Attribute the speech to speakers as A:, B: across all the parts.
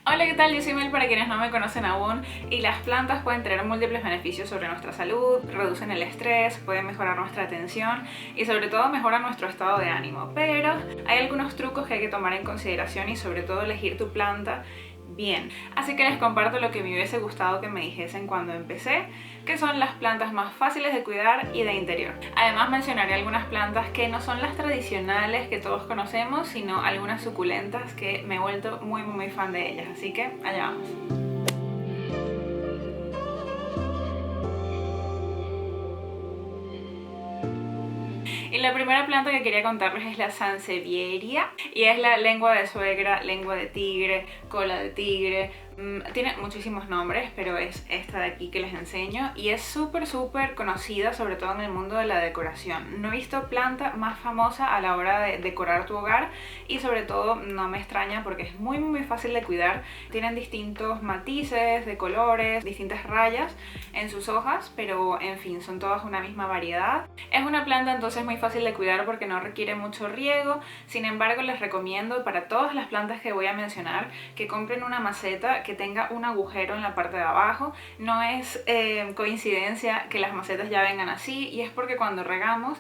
A: Hola, ¿qué tal? Yo soy Mel, para quienes no me conocen aún, y las plantas pueden tener múltiples beneficios sobre nuestra salud, reducen el estrés, pueden mejorar nuestra atención y sobre todo mejoran nuestro estado de ánimo. Pero hay algunos trucos que hay que tomar en consideración y sobre todo elegir tu planta bien. Así que les comparto lo que me hubiese gustado que me dijesen cuando empecé, que son las plantas más fáciles de cuidar y de interior. Además mencionaré algunas plantas que no son las tradicionales que todos conocemos, sino algunas suculentas que me he vuelto muy fan de ellas. Así que allá vamos. Y la primera planta que quería contarles es la Sansevieria, y es la lengua de suegra, lengua de tigre, cola de tigre. Tiene muchísimos nombres, pero es esta de aquí que les enseño y es súper conocida, sobre todo en el mundo de la decoración. No he visto planta más famosa a la hora de decorar tu hogar y sobre todo no me extraña porque es muy fácil de cuidar. Tienen distintos matices de colores, distintas rayas en sus hojas, pero en fin, son todas una misma variedad. Es una planta entonces muy fácil de cuidar porque no requiere mucho riego. Sin embargo, les recomiendo para todas las plantas que voy a mencionar que compren una maceta que tenga un agujero en la parte de abajo. No es coincidencia que las macetas ya vengan así, y es porque cuando regamos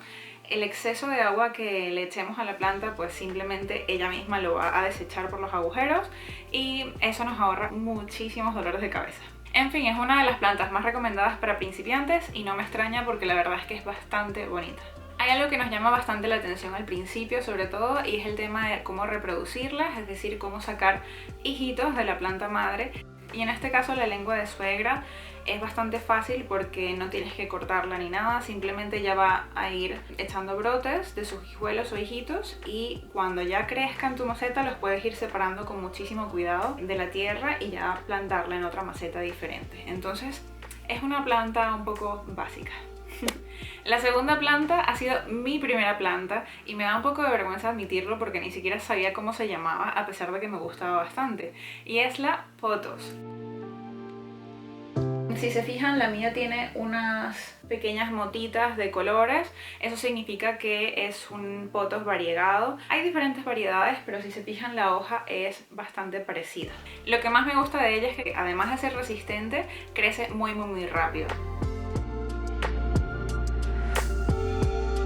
A: el exceso de agua que le echemos a la planta, pues simplemente ella misma lo va a desechar por los agujeros y eso nos ahorra muchísimos dolores de cabeza. En fin, es una de las plantas más recomendadas para principiantes y no me extraña porque la verdad es que es bastante bonita. Hay algo que nos llama bastante la atención al principio sobre todo, y es el tema de cómo reproducirlas, es decir, cómo sacar hijitos de la planta madre. Y en este caso la lengua de suegra es bastante fácil porque no tienes que cortarla ni nada, simplemente ya va a ir echando brotes de sus hijuelos o hijitos, y cuando ya crezcan tu maceta los puedes ir separando con muchísimo cuidado de la tierra y ya plantarla en otra maceta diferente. Entonces es una planta un poco básica. La segunda planta ha sido mi primera planta y me da un poco de vergüenza admitirlo porque ni siquiera sabía cómo se llamaba, a pesar de que me gustaba bastante, y es la pothos. Si se fijan, la mía tiene unas pequeñas motitas de colores. Eso significa que es un pothos variegado. Hay diferentes variedades, pero si se fijan la hoja es bastante parecida. Lo que más me gusta de ella es que además de ser resistente, crece muy rápido.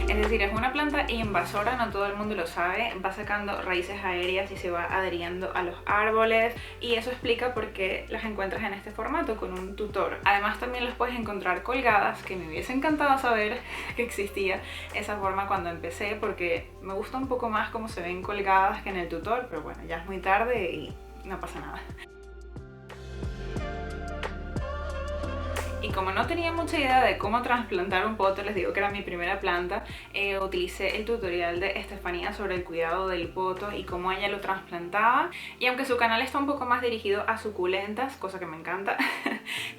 A: Es decir, es una planta invasora, no todo el mundo lo sabe, va sacando raíces aéreas y se va adheriendo a los árboles, y eso explica por qué las encuentras en este formato con un tutor. Además también las puedes encontrar colgadas, que me hubiese encantado saber que existía esa forma cuando empecé, porque me gusta un poco más cómo se ven colgadas que en el tutor, pero bueno, ya es muy tarde y no pasa nada. Y como no tenía mucha idea de cómo trasplantar un poto, les digo que era mi primera planta, utilicé el tutorial de Estefanía sobre el cuidado del poto y cómo ella lo trasplantaba. Y aunque su canal está un poco más dirigido a suculentas, cosa que me encanta,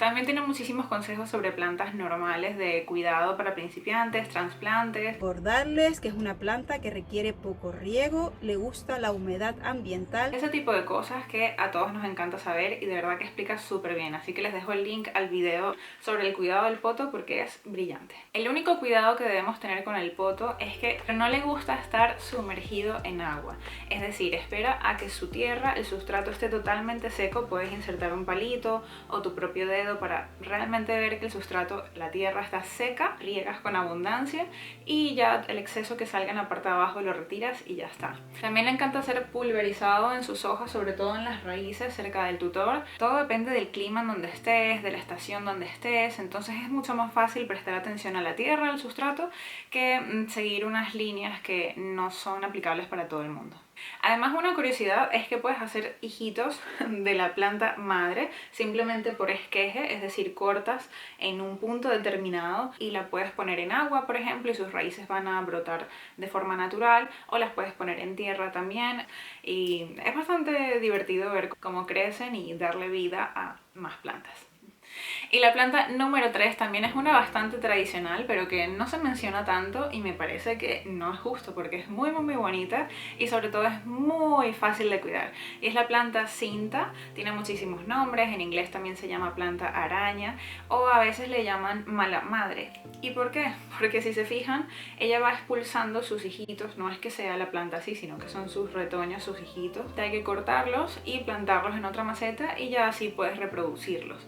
A: también tiene muchísimos consejos sobre plantas normales de cuidado para principiantes, trasplantes.
B: Recordarles que es una planta que requiere poco riego, le gusta la humedad ambiental.
A: Ese tipo de cosas que a todos nos encanta saber y de verdad que explica súper bien. Así que les dejo el link al video sobre el cuidado del poto porque es brillante. El único cuidado que debemos tener con el poto es que no le gusta estar sumergido en agua. Es decir, espera a que su tierra, el sustrato esté totalmente seco. Puedes insertar un palito o tu propio dedo para realmente ver que el sustrato, la tierra está seca. Riegas con abundancia y ya el exceso que salga en la parte de abajo lo retiras y ya está. También le encanta ser pulverizado en sus hojas, sobre todo en las raíces cerca del tutor. Todo depende del clima en donde estés, de la estación donde estés, entonces es mucho más fácil prestar atención a la tierra, al sustrato, que seguir unas líneas que no son aplicables para todo el mundo. Además, una curiosidad es que puedes hacer hijitos de la planta madre simplemente por esqueje, es decir, cortas en un punto determinado y la puedes poner en agua, por ejemplo, y sus raíces van a brotar de forma natural, o las puedes poner en tierra también, y es bastante divertido ver cómo crecen y darle vida a más plantas. Y la planta número 3 también es una bastante tradicional, pero que no se menciona tanto y me parece que no es justo porque es muy bonita y sobre todo es muy fácil de cuidar. Y es la planta cinta, tiene muchísimos nombres, en inglés también se llama planta araña o a veces le llaman mala madre. ¿Y por qué? Porque si se fijan, ella va expulsando sus hijitos, no es que sea la planta así, sino que son sus retoños, sus hijitos. Hay que cortarlos y plantarlos en otra maceta y ya así puedes reproducirlos.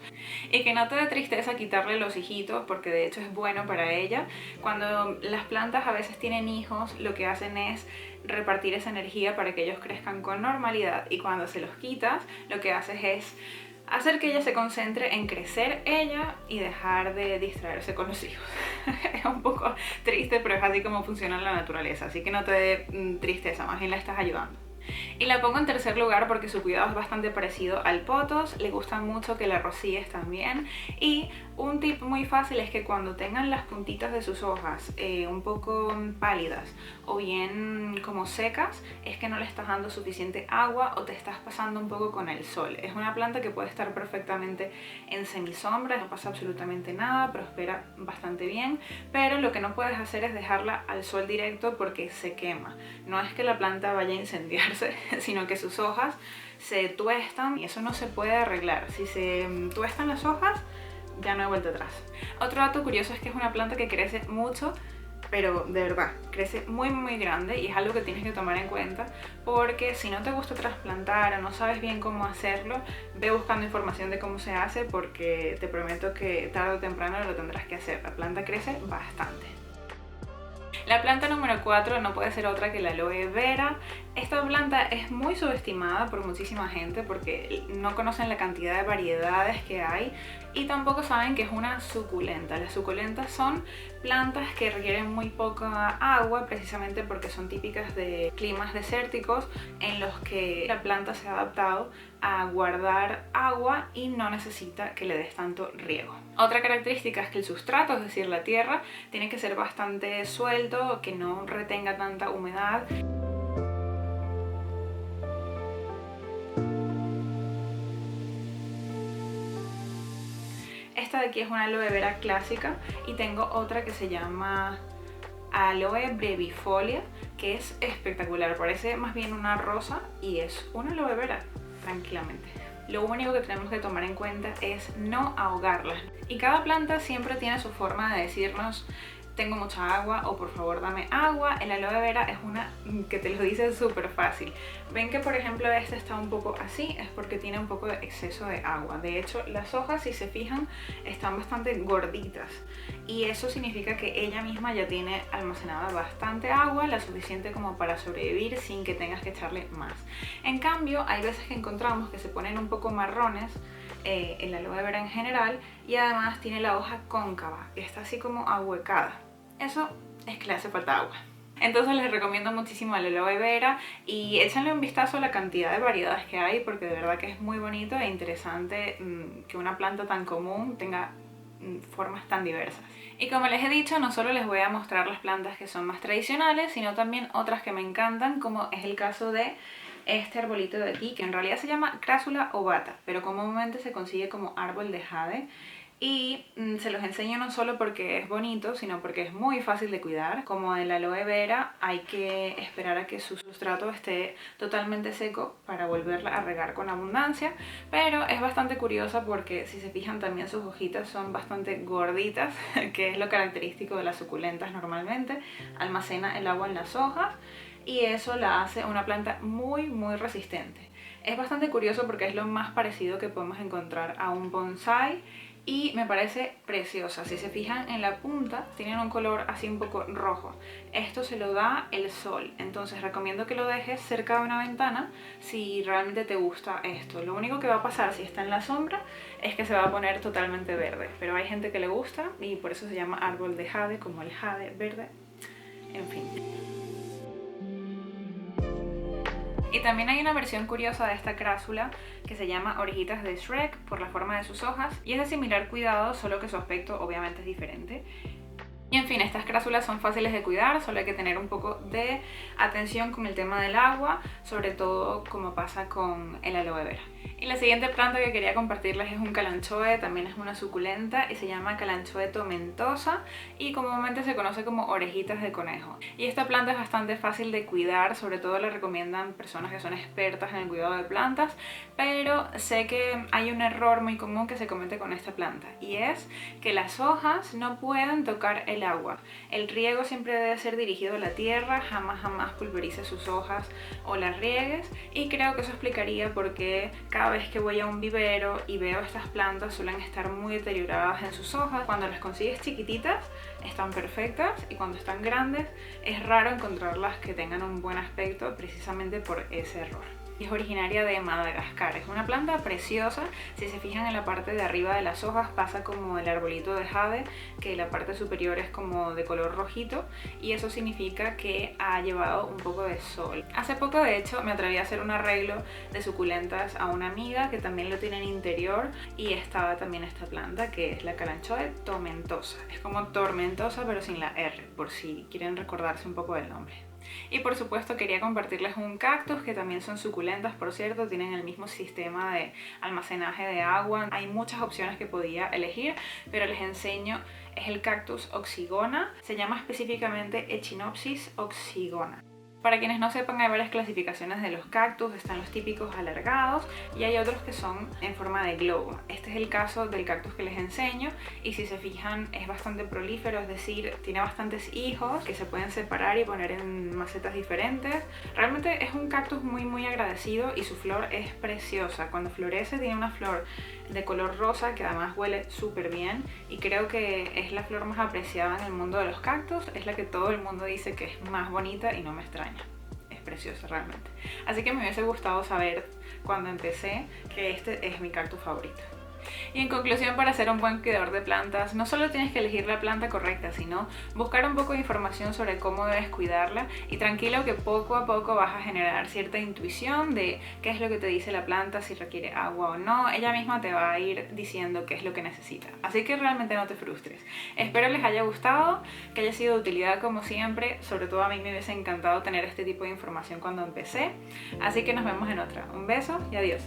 A: Y que no te dé tristeza quitarle los hijitos, porque de hecho es bueno para ella. Cuando las plantas a veces tienen hijos, lo que hacen es repartir esa energía para que ellos crezcan con normalidad, y cuando se los quitas, lo que haces es hacer que ella se concentre en crecer ella y dejar de distraerse con los hijos. Es un poco triste, pero es así como funciona la naturaleza, así que no te dé tristeza, más bien la estás ayudando. Y la pongo en tercer lugar porque su cuidado es bastante parecido al pothos, le gusta mucho que la rocíes también. Y un tip muy fácil es que cuando tengan las puntitas de sus hojas un poco pálidas o bien como secas, es que no le estás dando suficiente agua o te estás pasando un poco con el sol. Es una planta que puede estar perfectamente en semisombra, no pasa absolutamente nada, prospera bastante bien, pero lo que no puedes hacer es dejarla al sol directo porque se quema. No es que la planta vaya a incendiarse, sino que sus hojas se tuestan y eso no se puede arreglar. Si se tuestan las hojas, ya no hay vuelta atrás. Otro dato curioso es que es una planta que crece mucho, pero de verdad, crece muy grande, y es algo que tienes que tomar en cuenta porque si no te gusta trasplantar o no sabes bien cómo hacerlo, ve buscando información de cómo se hace porque te prometo que tarde o temprano lo tendrás que hacer. La planta crece bastante. La planta número 4 no puede ser otra que la aloe vera. Esta planta es muy subestimada por muchísima gente porque no conocen la cantidad de variedades que hay y tampoco saben que es una suculenta. Las suculentas son plantas que requieren muy poca agua precisamente porque son típicas de climas desérticos en los que la planta se ha adaptado a guardar agua y no necesita que le des tanto riego. Otra característica es que el sustrato, es decir, la tierra, tiene que ser bastante suelto, que no retenga tanta humedad. Esta de aquí es una aloe vera clásica y tengo otra que se llama aloe brevifolia, que es espectacular, parece más bien una rosa y es una aloe vera, tranquilamente. Lo único que tenemos que tomar en cuenta es no ahogarlas. Y cada planta siempre tiene su forma de decirnos tengo mucha agua o por favor dame agua. El aloe vera es una que te lo dice súper fácil. Ven que por ejemplo este está un poco así, es porque tiene un poco de exceso de agua. De hecho las hojas, si se fijan, están bastante gorditas y eso significa que ella misma ya tiene almacenada bastante agua, la suficiente como para sobrevivir sin que tengas que echarle más. En cambio hay veces que encontramos que se ponen un poco marrones el aloe vera en general, y además tiene la hoja cóncava, que está así como ahuecada. Eso es que le hace falta agua. Entonces les recomiendo muchísimo el aloe vera y échenle un vistazo a la cantidad de variedades que hay porque de verdad que es muy bonito e interesante que una planta tan común tenga formas tan diversas. Y como les he dicho, no solo les voy a mostrar las plantas que son más tradicionales, sino también otras que me encantan, como es el caso de este arbolito de aquí, que en realidad se llama Crassula ovata, pero comúnmente se consigue como árbol de jade. Y se los enseño no solo porque es bonito, sino porque es muy fácil de cuidar. Como el aloe vera, hay que esperar a que su sustrato esté totalmente seco para volverla a regar con abundancia, pero es bastante curiosa porque si se fijan también sus hojitas son bastante gorditas, que es lo característico de las suculentas normalmente. Almacena el agua en las hojas y eso la hace una planta muy resistente. Es bastante curioso porque es lo más parecido que podemos encontrar a un bonsai y me parece preciosa. Si se fijan en la punta tienen un color así un poco rojo. Esto se lo da el sol, entonces recomiendo que lo dejes cerca de una ventana si realmente te gusta esto. Lo único que va a pasar si está en la sombra es que se va a poner totalmente verde, pero hay gente que le gusta y por eso se llama árbol de jade, como el jade verde, en fin. Y también hay una versión curiosa de esta crassula que se llama orejitas de Shrek por la forma de sus hojas y es de similar cuidado, solo que su aspecto obviamente es diferente. Y en fin, estas crássulas son fáciles de cuidar, solo hay que tener un poco de atención con el tema del agua, sobre todo como pasa con el aloe vera. Y la siguiente planta que quería compartirles es un kalanchoe, también es una suculenta y se llama kalanchoe tomentosa y comúnmente se conoce como orejitas de conejo. Y esta planta es bastante fácil de cuidar, sobre todo la recomiendan personas que son expertas en el cuidado de plantas, pero sé que hay un error muy común que se comete con esta planta y es que las hojas no pueden tocar el agua. El riego siempre debe ser dirigido a la tierra, jamás pulverices sus hojas o las riegues, y creo que eso explicaría por qué cada vez que voy a un vivero y veo estas plantas suelen estar muy deterioradas en sus hojas. Cuando las consigues chiquititas están perfectas y cuando están grandes es raro encontrarlas que tengan un buen aspecto precisamente por ese error. Es originaria de Madagascar, es una planta preciosa. Si se fijan en la parte de arriba de las hojas pasa como el arbolito de jade, que la parte superior es como de color rojito y eso significa que ha llevado un poco de sol. Hace poco de hecho me atreví a hacer un arreglo de suculentas a una amiga que también lo tiene en interior y estaba también esta planta que es la kalanchoe tomentosa. Es como tormentosa pero sin la R, por si quieren recordarse un poco del nombre. Y por supuesto quería compartirles un cactus, que también son suculentas, por cierto, tienen el mismo sistema de almacenaje de agua. Hay muchas opciones que podía elegir, pero les enseño, es el cactus oxygona, se llama específicamente Echinopsis oxygona. Para quienes no sepan, hay varias clasificaciones de los cactus, están los típicos alargados y hay otros que son en forma de globo. Este es el caso del cactus que les enseño y si se fijan es bastante prolífero, es decir, tiene bastantes hijos que se pueden separar y poner en macetas diferentes. Realmente es un cactus muy agradecido y su flor es preciosa. Cuando florece tiene una flor de color rosa que además huele súper bien y creo que es la flor más apreciada en el mundo de los cactus, es la que todo el mundo dice que es más bonita y no me extraña. Es preciosa realmente. Así que me hubiese gustado saber cuando empecé que este es mi cactus favorito. Y en conclusión, para ser un buen cuidador de plantas, no solo tienes que elegir la planta correcta, sino buscar un poco de información sobre cómo debes cuidarla y tranquilo que poco a poco vas a generar cierta intuición de qué es lo que te dice la planta, si requiere agua o no. Ella misma te va a ir diciendo qué es lo que necesita. Así que realmente no te frustres. Espero les haya gustado, que haya sido de utilidad como siempre. Sobre todo a mí me hubiese encantado tener este tipo de información cuando empecé. Así que nos vemos en otra. Un beso y adiós.